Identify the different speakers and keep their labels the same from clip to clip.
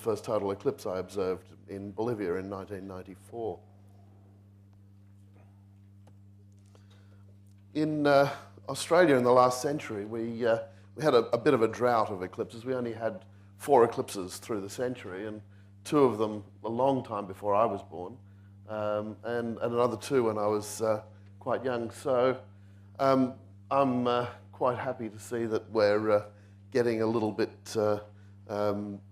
Speaker 1: first total eclipse I observed in Bolivia in 1994. In Australia in the last century, we had a bit of a drought of eclipses. We only had 4 eclipses through the century, and 2 of them a long time before I was born, and another 2 when I was quite young. So I'm quite happy to see that we're getting a little bit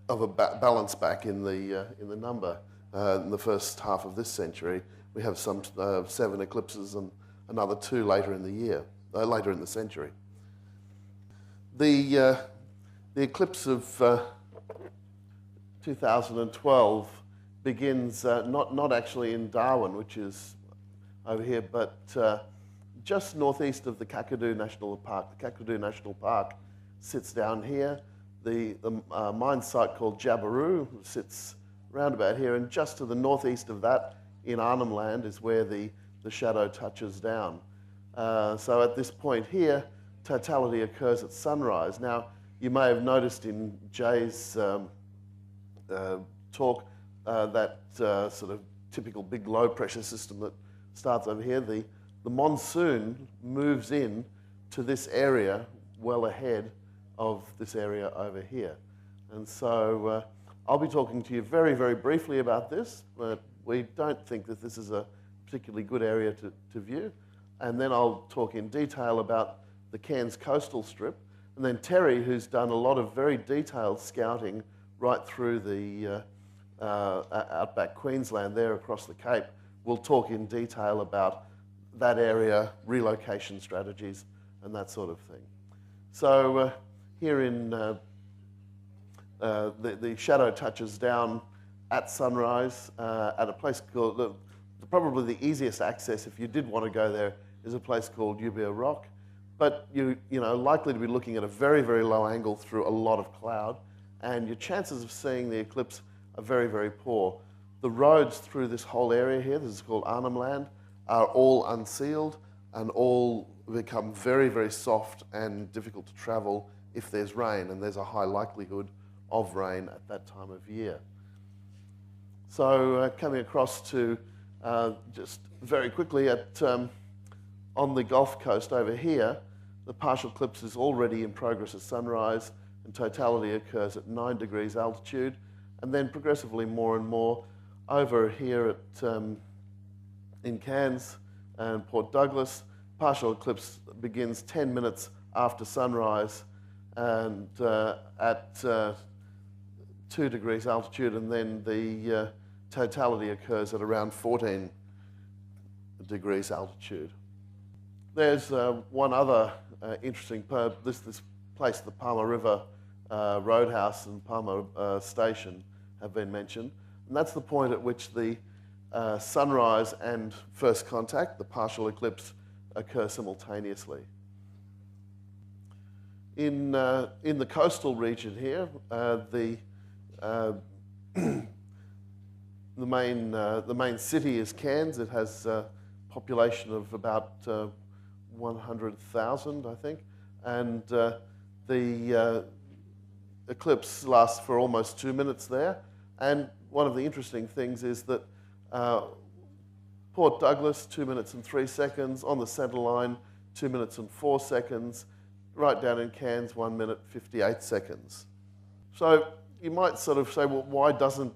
Speaker 1: of a balance back in the number. In the first half of this century, we have some 7 eclipses and another 2 later in the year, later in the century. The eclipse of 2012 begins not actually in Darwin, which is over here, but just northeast of the Kakadu National Park. The Kakadu National Park sits down here. The mine site called Jabiru sits round about here, and just to the northeast of that, in Arnhem Land, is where the shadow touches down. So at this point here, totality occurs at sunrise. Now, you may have noticed in Jay's talk that sort of typical big low pressure system that starts over here. The monsoon moves in to this area well ahead of this area over here. And so I'll be talking to you very, very briefly about this, but we don't think that this is a particularly good area to view. And then I'll talk in detail about the Cairns coastal strip. And then Terry, who's done a lot of very detailed scouting right through the outback Queensland there across the Cape, will talk in detail about that area, relocation strategies, and that sort of thing. So here in the shadow touches down at sunrise at a place called, probably the easiest access if you did want to go there is a place called Ubia Rock. But you know, likely to be looking at a very, very low angle through a lot of cloud, and your chances of seeing the eclipse are very, very poor. The roads through this whole area here, this is called Arnhem Land, are all unsealed and all become very, very soft and difficult to travel if there's rain, and there's a high likelihood of rain at that time of year. So coming across to just very quickly on the Gulf Coast over here, the partial eclipse is already in progress at sunrise, and totality occurs at 9 degrees altitude, and then progressively more and more over here at in Cairns and Port Douglas. Partial eclipse begins 10 minutes after sunrise and at 2 degrees altitude, and then the totality occurs at around 14 degrees altitude. There's one other interesting this place, the Palmer River Roadhouse and Palmer Station have been mentioned, and that's the point at which the sunrise and first contact, the partial eclipse, occur simultaneously. In the coastal region here, the main city is Cairns. It has a population of about 100,000, I think, and the eclipse lasts for almost 2 minutes there. And one of the interesting things is that Port Douglas, 2 minutes and 3 seconds. On the centre line, 2 minutes and 4 seconds. Right down in Cairns, 1 minute, 58 seconds. So you might sort of say, well, why doesn't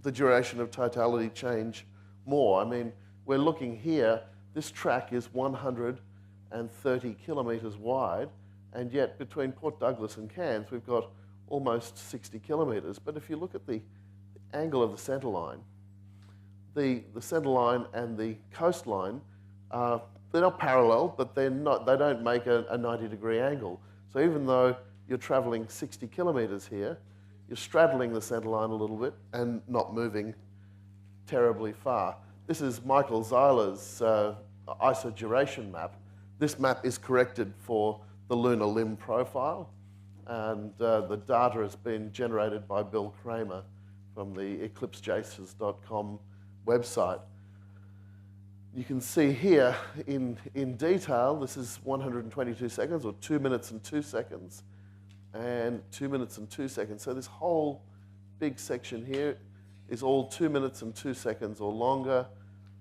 Speaker 1: the duration of totality change more? I mean, we're looking here, this track is 130 kilometres wide, and yet between Port Douglas and Cairns, we've got almost 60 kilometres. But if you look at the angle of the centre line, the centre line and the coastline, they're not parallel, but they don't make a 90-degree angle. So even though you're travelling 60 kilometres here, you're straddling the centre line a little bit and not moving terribly far. This is Michael Zeiler's isoduration map. This map is corrected for the lunar limb profile, and the data has been generated by Bill Kramer from the eclipsejasers.com website. You can see here in detail, this is 122 seconds, or 2 minutes and 2 seconds, and 2 minutes and 2 seconds. So this whole big section here is all 2 minutes and 2 seconds or longer,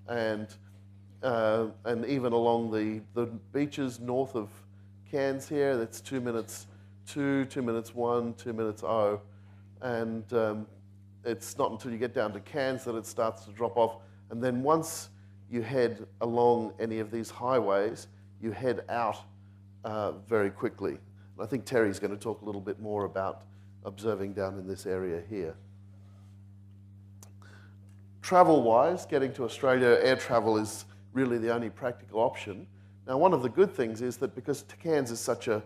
Speaker 1: and even along the beaches north of Cairns here, that's 2 minutes 2, 2 minutes 1, 2 minutes 0, and it's not until you get down to Cairns that it starts to drop off, and then once you head along any of these highways, you head out very quickly. And I think Terry's going to talk a little bit more about observing down in this area here. Travel-wise, getting to Australia, air travel is really the only practical option. Now, one of the good things is that because Cairns is such a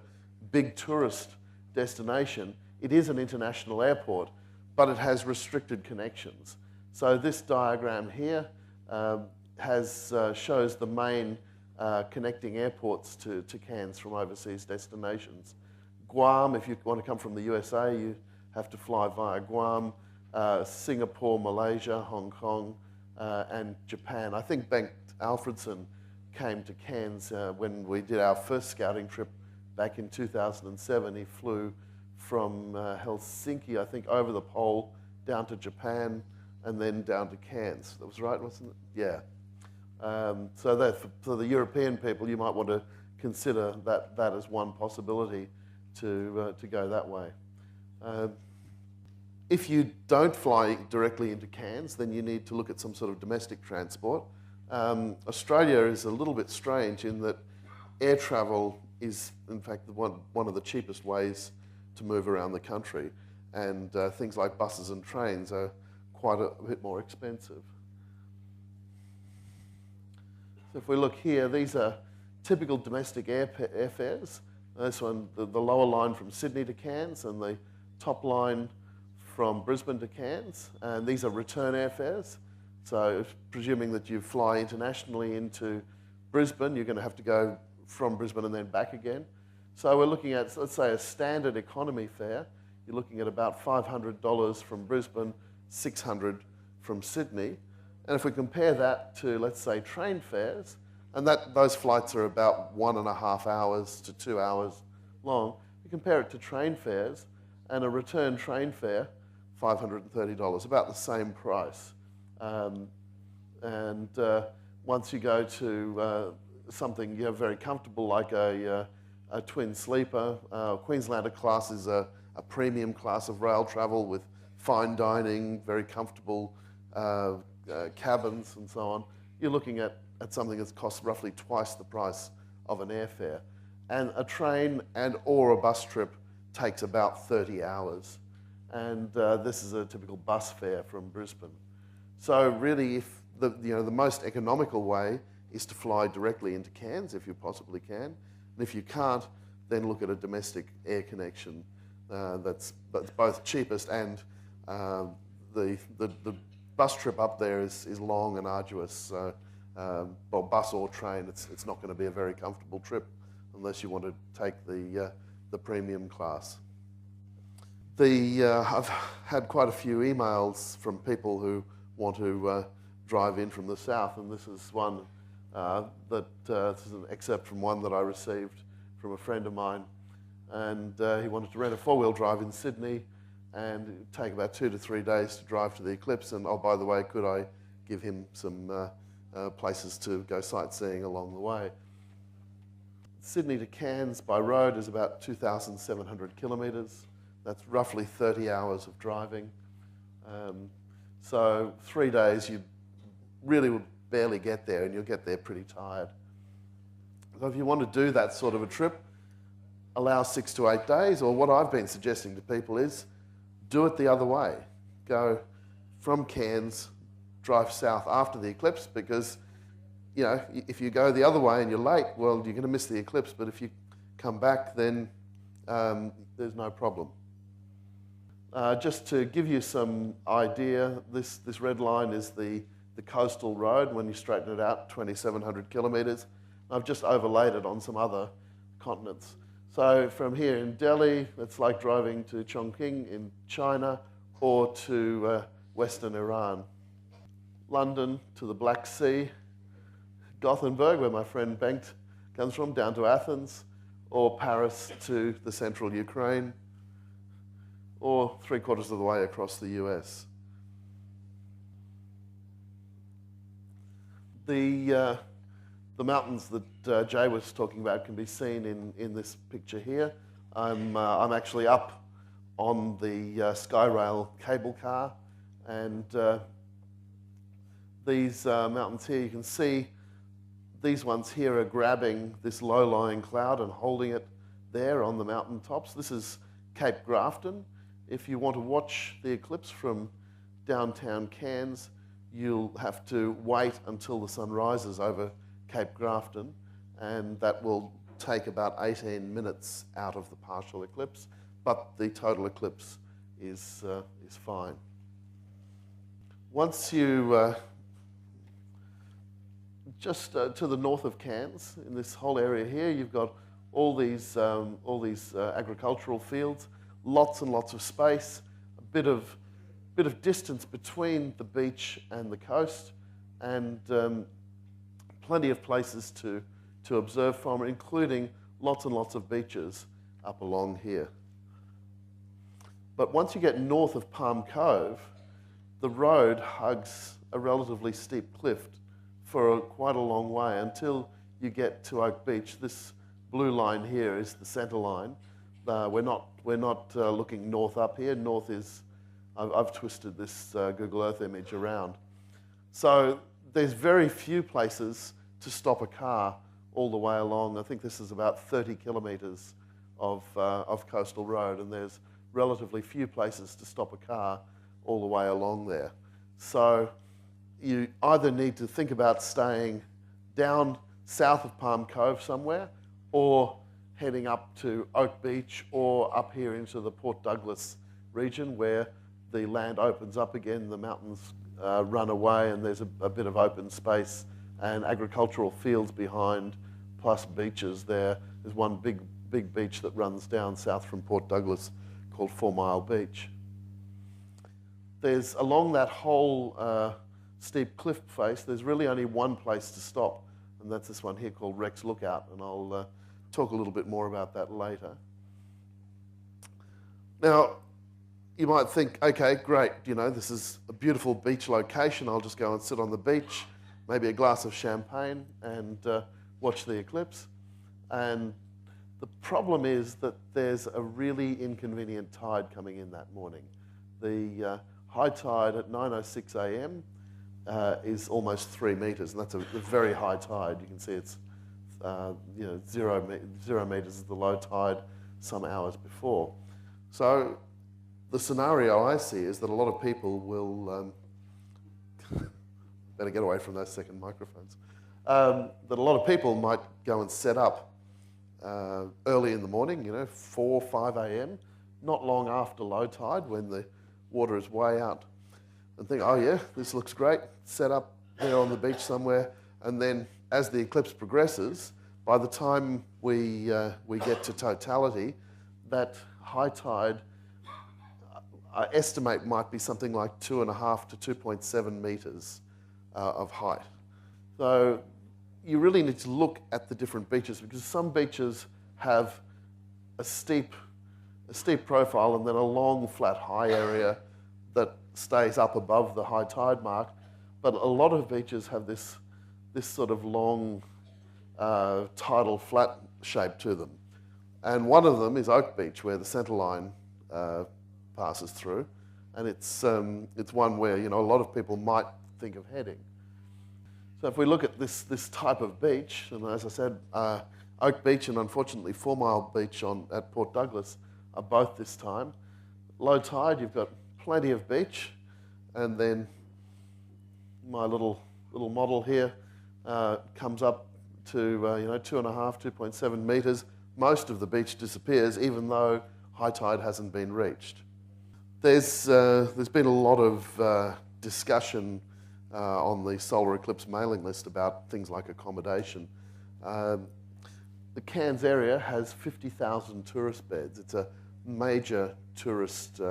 Speaker 1: big tourist destination, it is an international airport, but it has restricted connections. So this diagram here shows the main connecting airports to Cairns from overseas destinations. Guam, if you want to come from the USA, you have to fly via Guam. Singapore, Malaysia, Hong Kong, and Japan. I think Bengt Alfredson came to Cairns when we did our first scouting trip back in 2007. He flew from Helsinki, I think, over the pole, down to Japan, and then down to Cairns. That was right, wasn't it? Yeah. So that for the European people, you might want to consider that as one possibility to go that way. If you don't fly directly into Cairns, then you need to look at some sort of domestic transport. Australia is a little bit strange in that air travel is, in fact, one of the cheapest ways to move around the country, and things like buses and trains are quite a bit more expensive. So if we look here, these are typical domestic airfares. This one, the lower line from Sydney to Cairns, and the top line from Brisbane to Cairns, and these are return airfares. So presuming that you fly internationally into Brisbane, you're going to have to go from Brisbane and then back again. So we're looking at, let's say, a standard economy fare. You're looking at about $500 from Brisbane, $600 from Sydney. And if we compare that to, let's say, train fares, and those flights are about 1.5 hours to 2 hours long, you compare it to train fares, and a return train fare, $530, about the same price. Once you go to something very comfortable like a twin sleeper, Queenslander class is a premium class of rail travel with fine dining, very comfortable cabins and so on. You're looking at something that's cost roughly twice the price of an airfare. And a train or a bus trip takes about 30 hours. And this is a typical bus fare from Brisbane. So really, if the most economical way is to fly directly into Cairns, if you possibly can. And if you can't, then look at a domestic air connection that's both cheapest, and the bus trip up there is long and arduous. So, well, bus or train, it's not going to be a very comfortable trip unless you want to take the premium class. I've had quite a few emails from people who want to drive in from the south, and this is one this is an excerpt from one that I received from a friend of mine, and he wanted to rent a four-wheel drive in Sydney, and it would take about 2 to 3 days to drive to the Eclipse, and oh, by the way, could I give him some places to go sightseeing along the way. Sydney to Cairns by road is about 2,700 kilometres. That's roughly 30 hours of driving. So 3 days, you really would barely get there, and you'll get there pretty tired. So if you want to do that sort of a trip, allow 6 to 8 days, or what I've been suggesting to people is do it the other way. Go from Cairns, drive south after the eclipse, because if you go the other way and you're late, well, you're going to miss the eclipse, but if you come back, then there's no problem. Just to give you some idea, this red line is the coastal road. When you straighten it out, 2,700 kilometres. I've just overlaid it on some other continents. So from here in Delhi, it's like driving to Chongqing in China or to Western Iran. London to the Black Sea, Gothenburg, where my friend Bengt comes from, down to Athens, or Paris to the central Ukraine, or 3/4 of the way across the US. The mountains that Jay was talking about can be seen in this picture here. I'm actually up on the Skyrail cable car, and these mountains here, you can see these ones here are grabbing this low-lying cloud and holding it there on the mountain tops. This is Cape Grafton. If you want to watch the eclipse from downtown Cairns, you'll have to wait until the sun rises over Cape Grafton, and that will take about 18 minutes out of the partial eclipse, but the total eclipse is fine. Once you just to the north of Cairns, in this whole area here, you've got all these agricultural fields, lots and lots of space, a bit of distance between the beach and the coast, and plenty of places to observe from, including lots and lots of beaches up along here. But once you get north of Palm Cove, the road hugs a relatively steep cliff for quite a long way until you get to Oak Beach. This blue line here is the centre line. We're not looking north up here. North is, I've twisted this Google Earth image around. So there's very few places to stop a car all the way along. I think this is about 30 kilometres of coastal road, and there's relatively few places to stop a car all the way along there. So you either need to think about staying down south of Palm Cove somewhere, or heading up to Oak Beach, or up here into the Port Douglas region where the land opens up again, the mountains run away, and there's a bit of open space and agricultural fields behind, plus beaches there. There's one big beach that runs down south from Port Douglas called 4 Mile Beach. There's, along that whole steep cliff face, there's really only one place to stop, and that's this one here called Rex Lookout, and I'll talk a little bit more about that later. Now, you might think, okay, great, you know, this is a beautiful beach location, I'll just go and sit on the beach, maybe a glass of champagne, and watch the eclipse. And the problem is that there's a really inconvenient tide coming in that morning. The high tide at 9:06 a.m. Is almost 3 meters, and that's a very high tide. You can see it's 0 meters is the low tide some hours before. So the scenario I see is that a lot of people will better get away from those second microphones. That a lot of people might go and set up early in the morning, 4, 5 a.m., not long after low tide when the water is way out, and think, oh yeah, this looks great, set up there on the beach somewhere, and then as the eclipse progresses, by the time we get to totality, that high tide, I estimate, might be something like 2.5 to 2.7 meters of height. So you really need to look at the different beaches, because some beaches have a steep profile and then a long, flat, high area that stays up above the high tide mark. But a lot of beaches have this sort of long, tidal flat shape to them. And one of them is Oak Beach, where the centre line passes through. And it's one where, a lot of people might think of heading. So if we look at this type of beach, and as I said, Oak Beach and unfortunately 4 Mile Beach at Port Douglas are both this time. Low tide, you've got plenty of beach, and then my little model here comes up to 2.5, 2.7 meters. Most of the beach disappears, even though high tide hasn't been reached. There's been a lot of discussion on the solar eclipse mailing list about things like accommodation. The Cairns area has 50,000 tourist beds. It's a major tourist,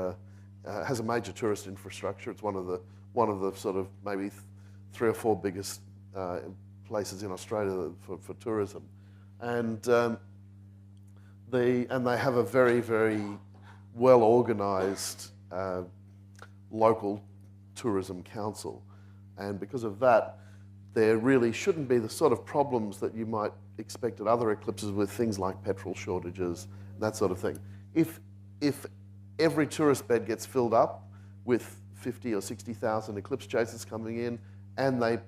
Speaker 1: has a major tourist infrastructure. It's one of the sort of maybe 3 or 4 biggest places in Australia for tourism, and they have a very, very well-organised local tourism council. And because of that, there really shouldn't be the sort of problems that you might expect at other eclipses with things like petrol shortages, that sort of thing. If every tourist bed gets filled up with 50 or 60,000 eclipse chasers coming in, and they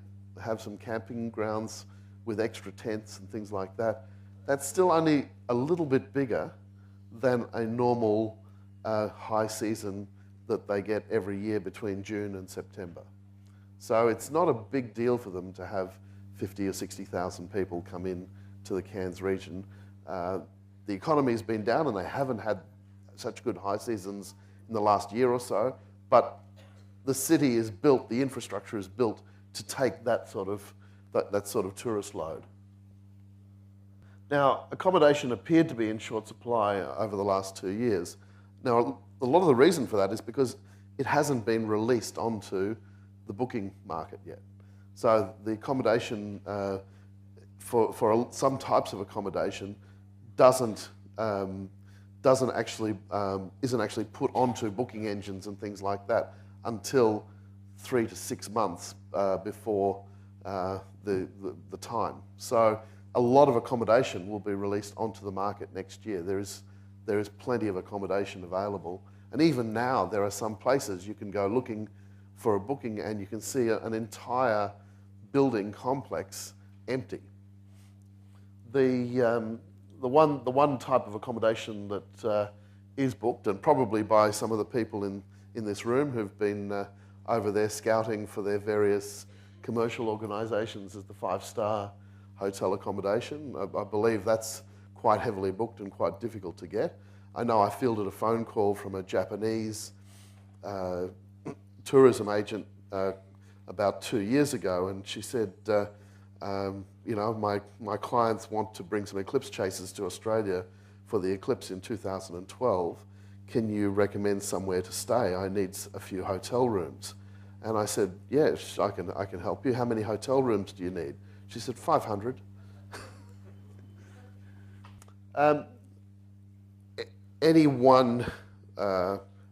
Speaker 1: have some camping grounds with extra tents and things like that, that's still only a little bit bigger than a normal high season that they get every year between June and September. So it's not a big deal for them to have 50 or 60,000 people come in to the Cairns region. The economy's been down and they haven't had such good high seasons in the last year or so, but the city is built, the infrastructure is built to take that sort of tourist load. Now, accommodation appeared to be in short supply over the last 2 years. Now, a lot of the reason for that is because it hasn't been released onto the booking market yet. So the accommodation for some types of accommodation isn't actually put onto booking engines and things like that until 3 to 6 months before the time. So a lot of accommodation will be released onto the market next year. There is plenty of accommodation available, and even now there are some places you can go looking for a booking and you can see an entire building complex empty. The one type of accommodation that is booked, and probably by some of the people in this room who've been over there scouting for their various commercial organisations, is the 5-star hotel accommodation. I believe that's quite heavily booked and quite difficult to get. I know I fielded a phone call from a Japanese tourism agent about 2 years ago, and she said, you know, my clients want to bring some eclipse chasers to Australia for the eclipse in 2012. Can you recommend somewhere to stay? I need a few hotel rooms. And I said, yes, I can help you. How many hotel rooms do you need? She said, 500. Any one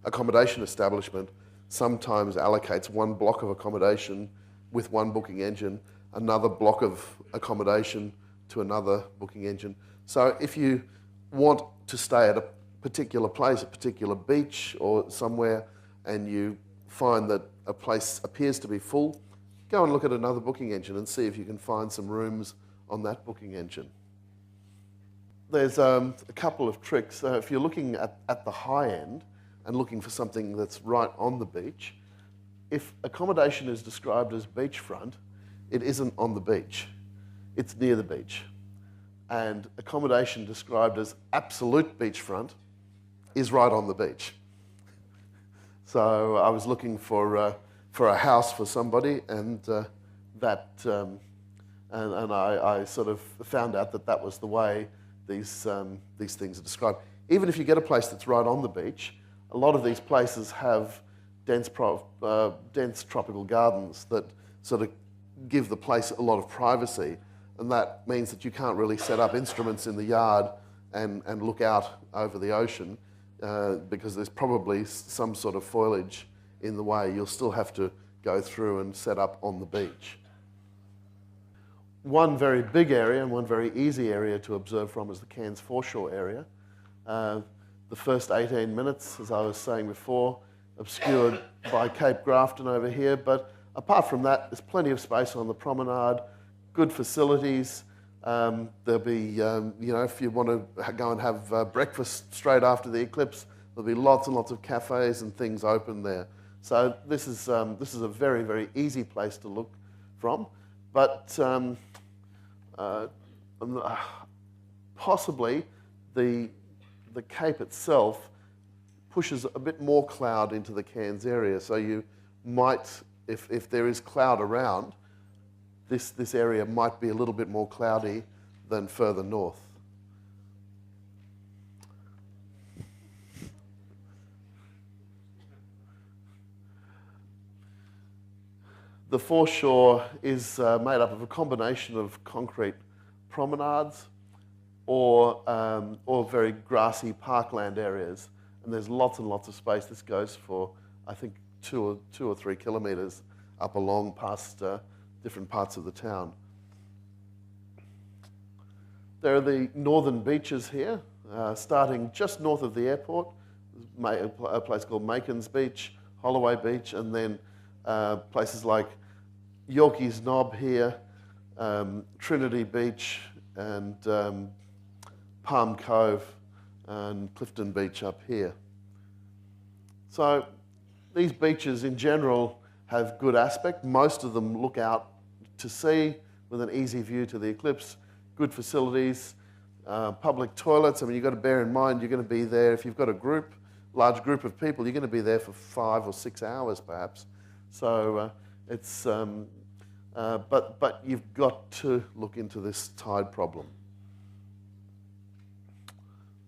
Speaker 1: accommodation establishment sometimes allocates one block of accommodation with one booking engine, another block of accommodation to another booking engine. So if you want to stay at a particular place, a particular beach or somewhere, and you find that a place appears to be full, go and look at another booking engine and see if you can find some rooms on that booking engine. There's a couple of tricks. If you're looking at the high end and looking for something that's right on the beach, if accommodation is described as beachfront, it isn't on the beach. It's near the beach. And accommodation described as absolute beachfront is right on the beach. So I was looking for a house for somebody, and I sort of found out that was the way these things are described. Even if you get a place that's right on the beach, a lot of these places have dense tropical gardens that sort of give the place a lot of privacy, and that means that you can't really set up instruments in the yard and look out over the ocean because there's probably some sort of foliage in the way. You'll still have to go through and set up on the beach. One very big area and one very easy area to observe from is the Cairns foreshore area. The first 18 minutes, as I was saying before, obscured by Cape Grafton over here, but apart from that, there's plenty of space on the promenade, good facilities. There'll be, you know, if you want to go and have breakfast straight after the eclipse, there'll be lots and lots of cafes and things open there. So this is a very, very easy place to look from, but possibly the Cape itself pushes a bit more cloud into the Cairns area. So you might, if there is cloud around, this area might be a little bit more cloudy than further north. The foreshore is made up of a combination of concrete promenades or very grassy parkland areas. and there's lots and lots of space. This goes for, I think, 2 or 3 kilometres up along past different parts of the town. There are the northern beaches here, starting just north of the airport. A place called Macon's Beach, Holloway Beach, and then places like Yorkeys Knob here, Trinity Beach, and Palm Cove, and Clifton Beach up here. So these beaches in general have good aspect. Most of them look out to sea with an easy view to the eclipse, good facilities, public toilets. I mean, you've got to bear in mind you're going to be there, if you've got a large group of people, you're going to be there for 5 or 6 hours perhaps. So it's, but you've got to look into this tide problem.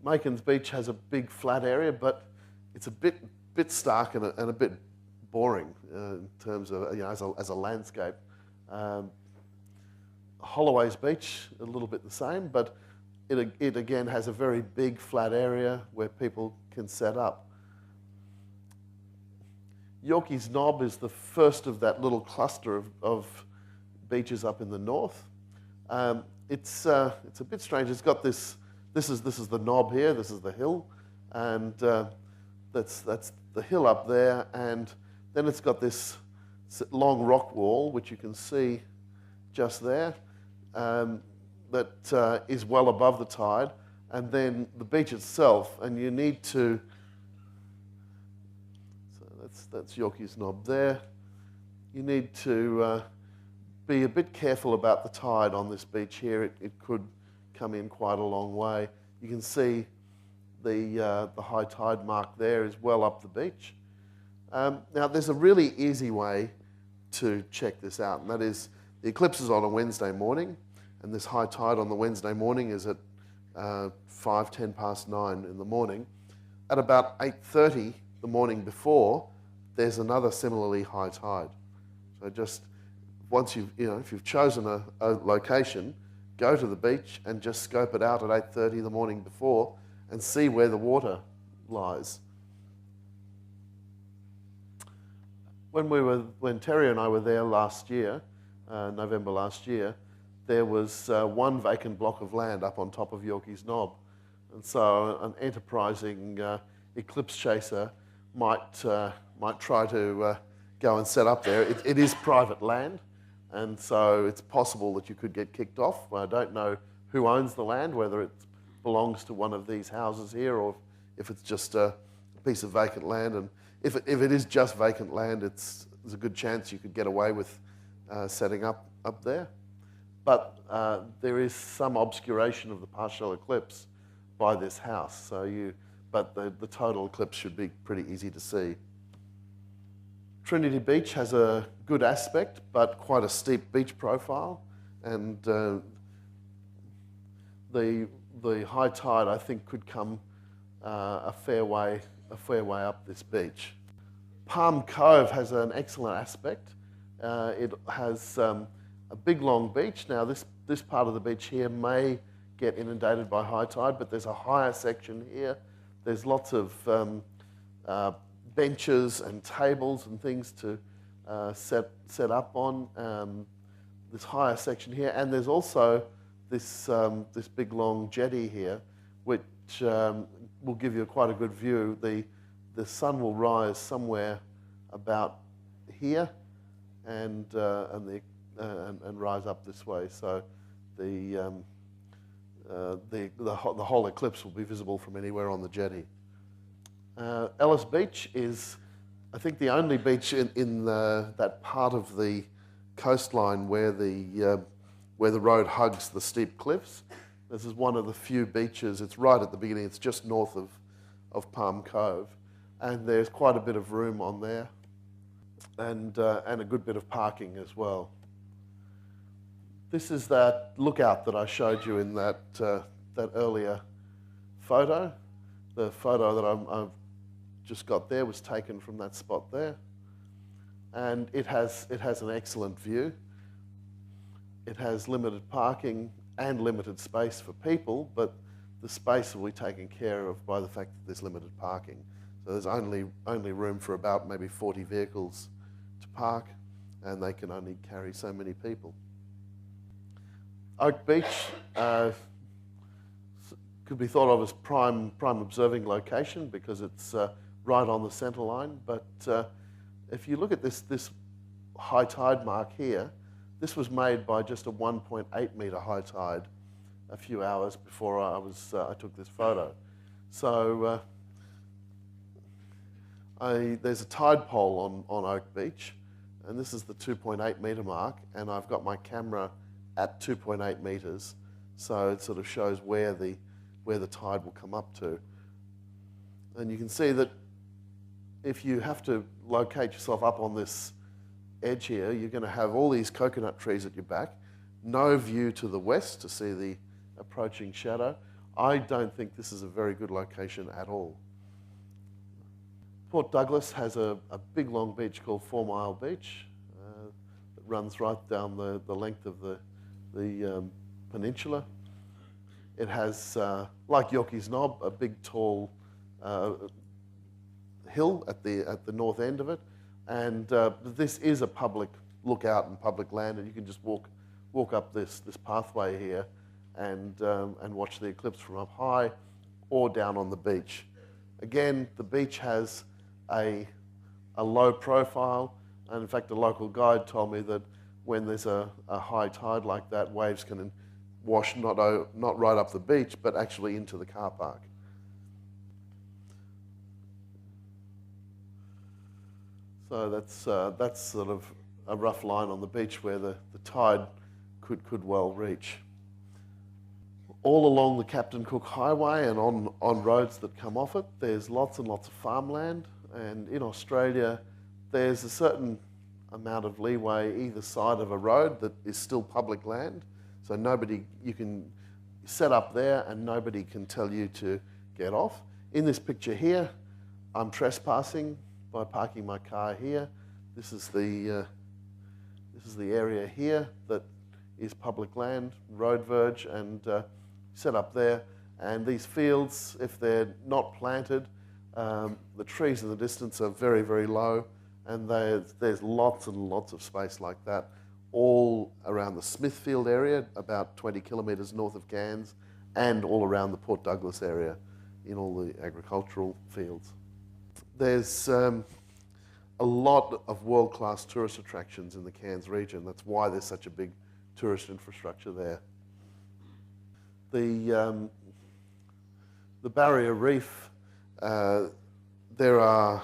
Speaker 1: Macon's Beach has a big flat area, but it's a bit stark and a bit boring in terms of, as a landscape. Holloway's Beach, a little bit the same, but it again has a very big flat area where people can set up. Yorkeys Knob is the first of that little cluster of beaches up in the north. It's a bit strange. It's got this is the knob here. This is the hill, and that's the hill up there, and then it's got this long rock wall which you can see just there. That is well above the tide, and then the beach itself, and you need to, so that's Yorkeys Knob there. You need to be a bit careful about the tide on this beach here. It could come in quite a long way. You can see the high tide mark there is well up the beach. Now there's a really easy way to check this out, and that is the eclipse is on a Wednesday morning, and this high tide on the Wednesday morning is at 10 past 9 in the morning. At about 8:30 the morning before, there's another similarly high tide. So just once if you've chosen a location, go to the beach and just scope it out at 8:30 the morning before and see where the water lies. When Terry and I were there last year, November last year, there was one vacant block of land up on top of Yorkeys Knob. And so an enterprising eclipse chaser might try to go and set up there. It is private land, and so it's possible that you could get kicked off. I don't know who owns the land, whether it belongs to one of these houses here or if it's just a piece of vacant land. And if it is just vacant land, there's a good chance you could get away with setting up there. But there is some obscuration of the partial eclipse by this house. But the total eclipse should be pretty easy to see. Trinity Beach has a good aspect, but quite a steep beach profile, and the high tide, I think, could come a fair way up this beach. Palm Cove has an excellent aspect. It has a big long beach. Now this part of the beach here may get inundated by high tide, but there's a higher section here. There's lots of benches and tables and things to set up on this higher section here, and there's also this big long jetty here, which will give you quite a good view. The sun will rise somewhere about here, and rise up this way. So the whole eclipse will be visible from anywhere on the jetty. Ellis Beach is, I think, the only beach in that part of the coastline where the road hugs the steep cliffs. This is one of the few beaches. It's right at the beginning. It's just north of Palm Cove, and there's quite a bit of room on there, and a good bit of parking as well. This is that lookout that I showed you in that earlier photo. The photo that I've just got there was taken from that spot there, and it has an excellent view. It has limited parking and limited space for people, but the space will be taken care of by the fact that there's limited parking. So there's only room for about maybe 40 vehicles to park, and they can only carry so many people. Oak Beach could be thought of as prime observing location because it's right on the centre line. But if you look at this high tide mark here, this was made by just a 1.8 metre high tide a few hours before I took this photo. So there's a tide pole on Oak Beach, and this is the 2.8 metre mark, and I've got my camera at 2.8 metres, so it sort of shows where the tide will come up to. And you can see that if you have to locate yourself up on this edge here, you're going to have all these coconut trees at your back, no view to the west to see the approaching shadow. I don't think this is a very good location at all. Port Douglas has a big long beach called 4 Mile Beach that runs right down the length of the peninsula. It has, like Yorkeys Knob, a big tall hill at the north end of it, and this is a public lookout and public land, and you can just walk up this pathway here and watch the eclipse from up high or down on the beach. Again, the beach has a low profile, and in fact, a local guide told me that when there's a high tide like that, waves can wash not right up the beach, but actually into the car park. So that's sort of a rough line on the beach where the tide could well reach. All along the Captain Cook Highway and on roads that come off it, there's lots and lots of farmland. And in Australia, there's a certain amount of leeway either side of a road that is still public land. So you can set up there and nobody can tell you to get off. In this picture here, I'm trespassing by parking my car here. This is the area here that is public land, road verge, and set up there. And these fields, if they're not planted, the trees in the distance are very, very low, and there's lots and lots of space like that all around the Smithfield area, about 20 kilometres north of Cairns, and all around the Port Douglas area in all the agricultural fields. There's a lot of world-class tourist attractions in the Cairns region. That's why there's such a big tourist infrastructure there. The Barrier Reef, there are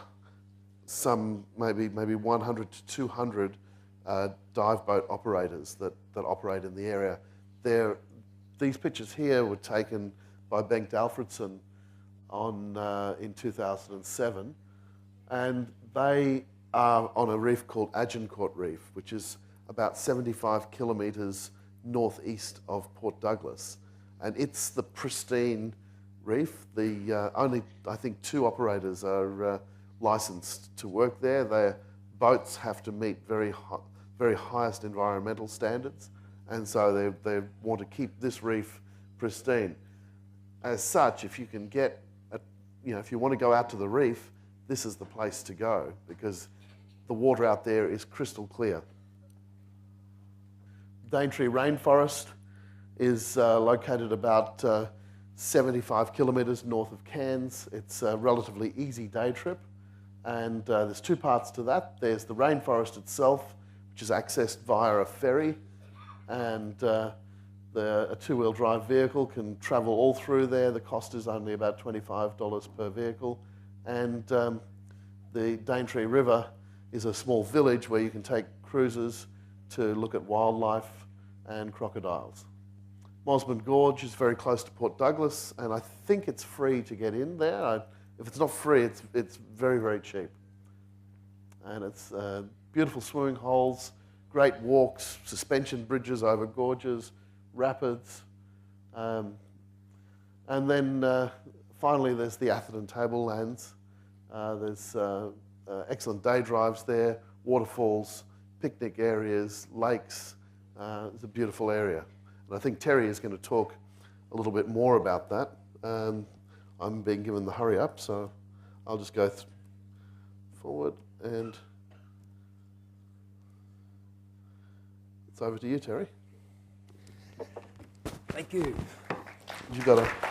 Speaker 1: some maybe 100 to 200 dive boat operators that operate in the area. These pictures here were taken by Bengt Alfredson in 2007, and they are on a reef called Agincourt Reef, which is about 75 kilometres northeast of Port Douglas. And it's the pristine reef. Only, I think, 2 operators are licensed to work there. Their boats have to meet very highest environmental standards, and so they want to keep this reef pristine. As such, if you can if you want to go out to the reef, this is the place to go because the water out there is crystal clear. Daintree Rainforest is located about 75 kilometres north of Cairns. It's a relatively easy day trip, and there's 2 parts to that. There's the rainforest itself, which is accessed via a ferry, and a 2-wheel drive vehicle can travel all through there. The cost is only about $25 per vehicle, and the Daintree River is a small village where you can take cruises to look at wildlife and crocodiles. Mosman Gorge is very close to Port Douglas, and I think it's free to get in there. If it's not free, it's very, very cheap. And it's beautiful swimming holes, great walks, suspension bridges over gorges, rapids. And then finally there's the Atherton Tablelands. There's excellent day drives there, waterfalls, picnic areas, lakes. It's a beautiful area. And I think Terry is going to talk a little bit more about that I'm being given the hurry up, so I'll just go forward, and it's over to you, Terry.
Speaker 2: Thank you.
Speaker 1: You got to